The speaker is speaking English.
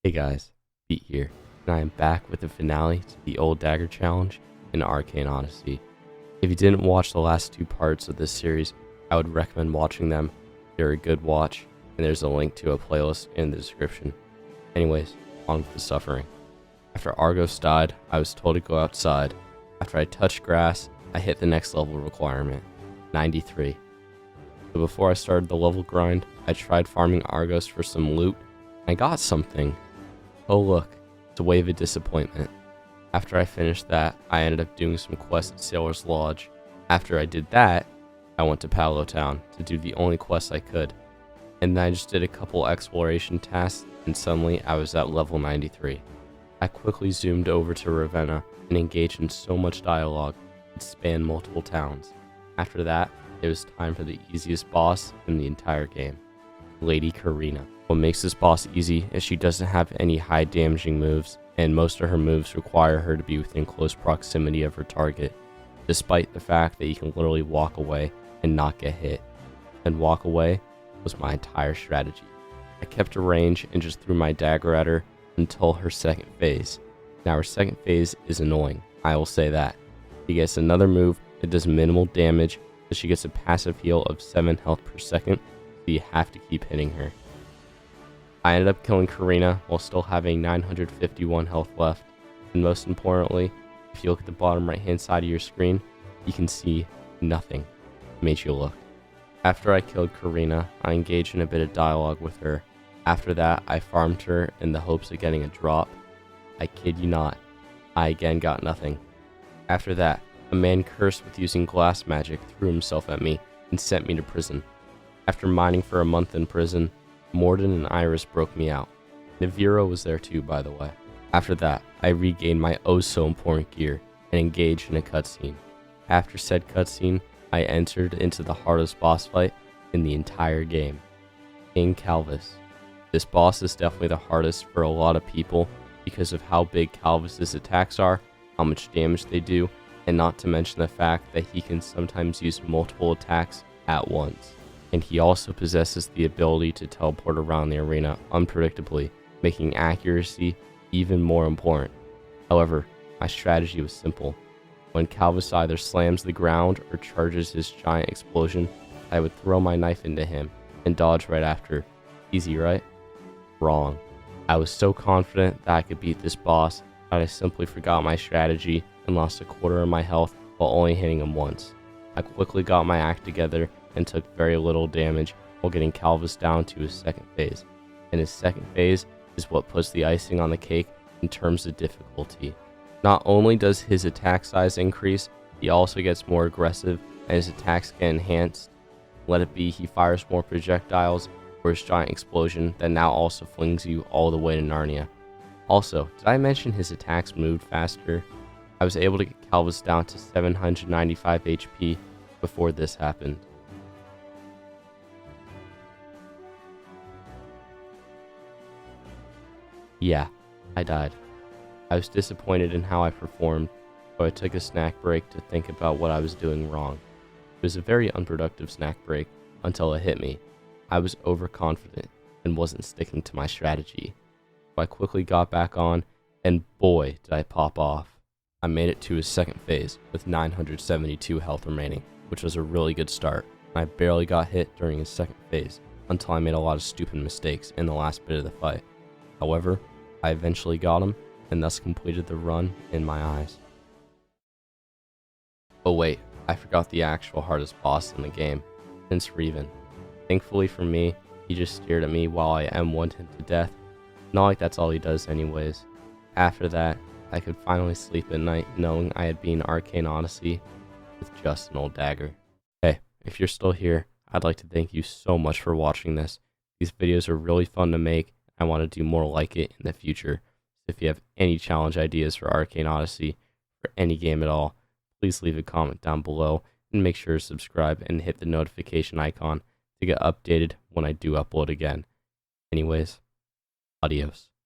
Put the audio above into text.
Hey guys, Pete here, and I am back with the finale to the old Dagger challenge in Arcane Odyssey. If you didn't watch the last two parts of this series, I would recommend watching them. They're a good watch, and there's a link to a playlist in the description. Anyways, on with the suffering. After Argos died, I was told to go outside. After I touched grass, I hit the next level requirement, 93. So before I started the level grind, I tried farming Argos for some loot, and I got something. Oh look, it's a wave of disappointment. After I finished that, I ended up doing some quests at Sailor's Lodge. After I did that, I went to Palo Town to do the only quest I could. And then I just did a couple exploration tasks, and suddenly I was at level 93. I quickly zoomed over to Ravenna and engaged in so much dialogue it spanned multiple towns. After that, it was time for the easiest boss in the entire game, Lady Carina. What makes this boss easy is she doesn't have any high damaging moves, and most of her moves require her to be within close proximity of her target, despite the fact that you can literally walk away and not get hit. And walk away was my entire strategy. I kept her range and just threw my dagger at her until her second phase. Now her second phase is annoying, I will say that. She gets another move that does minimal damage, but she gets a passive heal of 7 health per second, so you have to keep hitting her. I ended up killing Carina while still having 951 health left, and most importantly, if you look at the bottom right hand side of your screen, you can see nothing made you look. After I killed Carina, I engaged in a bit of dialogue with her. After that, I farmed her in the hopes of getting a drop. I kid you not, I again got nothing. After that, a man cursed with using glass magic threw himself at me and sent me to prison. After mining for a month in prison, Morden and Iris broke me out. Navira was there too, by the way. After that, I regained my oh so important gear and engaged in a cutscene. After said cutscene, I entered into the hardest boss fight in the entire game, King Calvus. This boss is definitely the hardest for a lot of people because of how big Calvus's attacks are, how much damage they do, and not to mention the fact that he can sometimes use multiple attacks at once. And he also possesses the ability to teleport around the arena unpredictably, making accuracy even more important. However, my strategy was simple. When Calvus either slams the ground or charges his giant explosion, I would throw my knife into him and dodge right after. Easy, right? Wrong. I was so confident that I could beat this boss that I simply forgot my strategy and lost a quarter of my health while only hitting him once. I quickly got my act together and took very little damage while getting Calvus down to his second phase. And his second phase is what puts the icing on the cake in terms of difficulty. Not only does his attack size increase, he also gets more aggressive and his attacks get enhanced. Let it be he fires more projectiles or his giant explosion that now also flings you all the way to Narnia. Also, did I mention his attacks moved faster? I was able to get Calvus down to 795 HP before this happened. Yeah, I died. I was disappointed in how I performed, so I took a snack break to think about what I was doing wrong. It was a very unproductive snack break until it hit me. I was overconfident and wasn't sticking to my strategy. So I quickly got back on, and boy did I pop off. I made it to his second phase with 972 health remaining, which was a really good start. I barely got hit during his second phase until I made a lot of stupid mistakes in the last bit of the fight. However, I eventually got him, and thus completed the run in my eyes. Oh wait, I forgot the actual hardest boss in the game, Prince Revan. Thankfully for me, he just stared at me while I M1'd him to death. Not like that's all he does anyways. After that, I could finally sleep at night knowing I had beaten Arcane Odyssey with just an old dagger. Hey, if you're still here, I'd like to thank you so much for watching this. These videos are really fun to make. I want to do more like it in the future. If you have any challenge ideas for Arcane Odyssey, or any game at all, please leave a comment down below and make sure to subscribe and hit the notification icon to get updated when I do upload again. Anyways, adios.